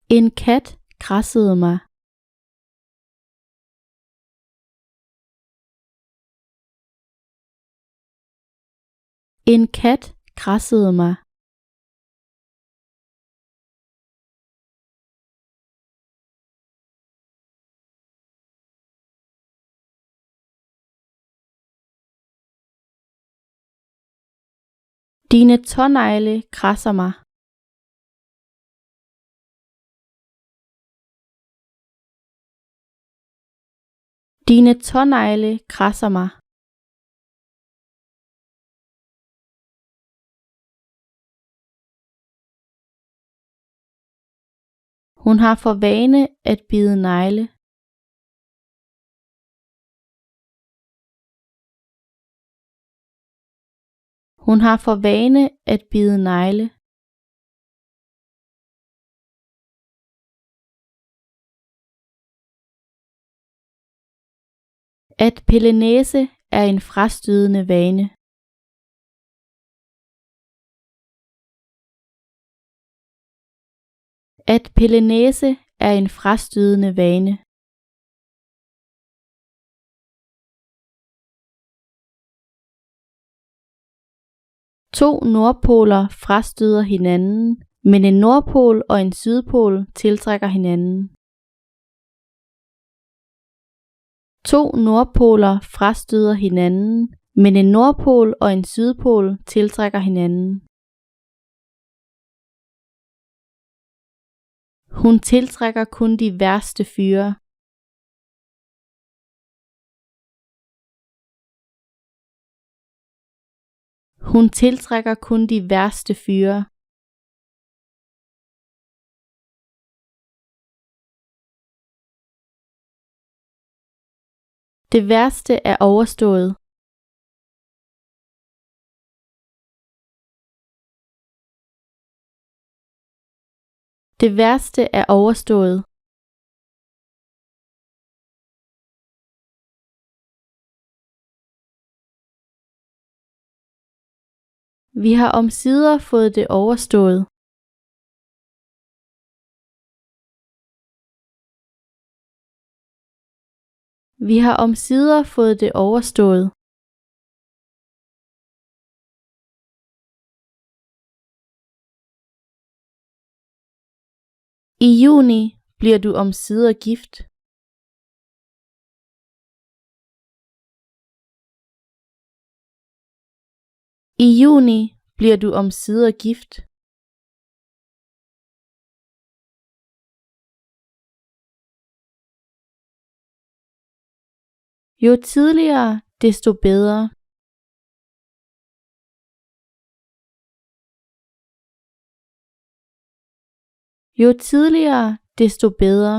En kat kradsede mig. En kat kradsede mig. Dine tånegle kradser mig. Dine tånegle kradser mig. Hun har for vane at bide negle. Hun har for vane at bide negle. At pille næse er en frastødende vane. At pille næse er en frastødende vane. To nordpoler frastøder hinanden, men en nordpol og en sydpol tiltrækker hinanden. To nordpoler frastøder hinanden, men en nordpol og en sydpol tiltrækker hinanden. Hun tiltrækker kun de værste fyre. Hun tiltrækker kun de værste fyre. Det værste er overstået. Det værste er overstået. Vi har omsider fået det overstået. Vi har omsider fået det overstået. I juni bliver du omsider gift. I juni bliver du omsider gift. Jo tidligere, desto bedre. Jo tidligere, desto bedre.